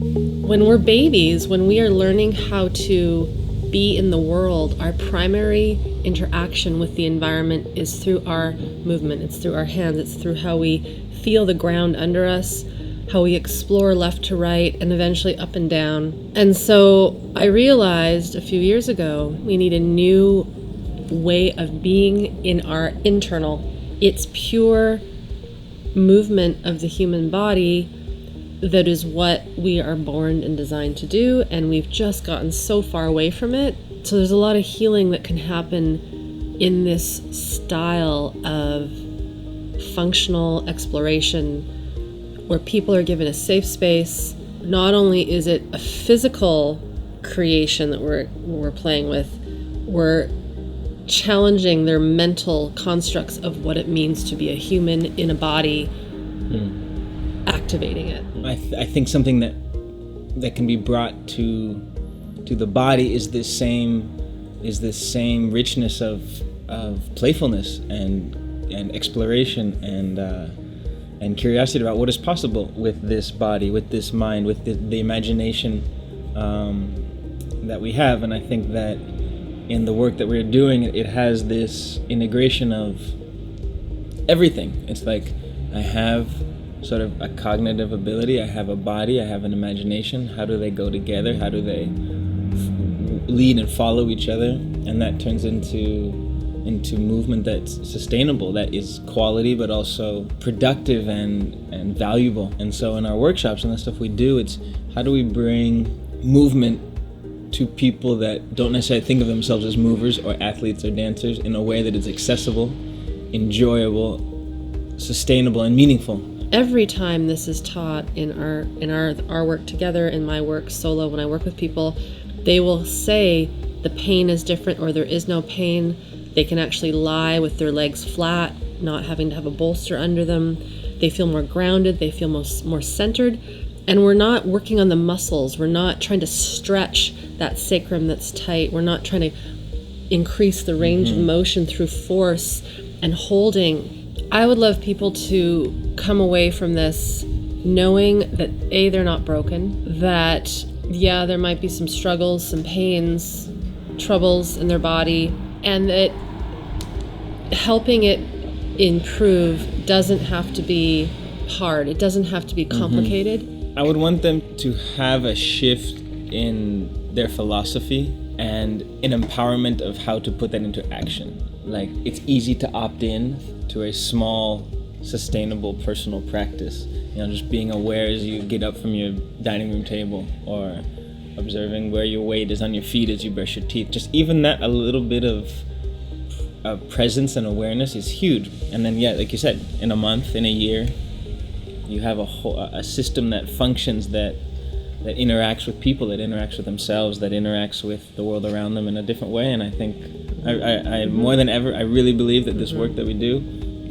When we're babies, when we are learning how to be in the world, our primary interaction with the environment is through our movement. It's through our hands. It's through how we feel the ground under us, how we explore left to right, and eventually up and down. And so I realized a few years ago we need a new way of being in our internal. It's pure movement of the human body that is what we are born and designed to do, and we've just gotten so far away from it. So there's a lot of healing that can happen in this style of functional exploration where people are given a safe space. Not only is it a physical creation that we're playing with, we're challenging their mental constructs of what it means to be a human in a body, activating it. I think something that can be brought to the body is this same richness of playfulness and exploration and curiosity about what is possible with this body, with this mind, with the imagination that we have. And I think that in the work that we're doing, it has this integration of everything. It's like I have sort of a cognitive ability, I have a body, I have an imagination. How do they go together? How do they lead and follow each other? And that turns into movement that's sustainable, that is quality but also productive and valuable. And so in our workshops and the stuff we do, it's how do we bring movement to people that don't necessarily think of themselves as movers or athletes or dancers in a way that is accessible, enjoyable, sustainable, and meaningful. Every time this is taught in our work together, in my work solo, when I work with people, they will say the pain is different or there is no pain. They can actually lie with their legs flat, not having to have a bolster under them. They feel more grounded, they feel more centered. And we're not working on the muscles. We're not trying to stretch that sacrum that's tight. We're not trying to increase the range of motion through force and holding. I would love people to come away from this knowing that A, they're not broken, that yeah, there might be some struggles, some pains, troubles in their body, and that helping it improve doesn't have to be hard. It doesn't have to be complicated. I would want them to have a shift in their philosophy and an empowerment of how to put that into action. Like, it's easy to opt in to a small, sustainable personal practice. You know, just being aware as you get up from your dining room table, or observing where your weight is on your feet as you brush your teeth. Just even that, a little bit of presence and awareness is huge. And then, yeah, like you said, in a month, in a year, you have a system that functions, that interacts with people, that interacts with themselves, that interacts with the world around them in a different way. And I think, I more than ever, I really believe that this work that we do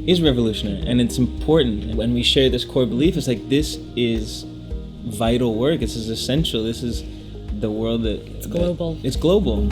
is revolutionary, and it's important. When we share this core belief, it's like, this is vital work. This is essential. This is the world that... It's global. It's global.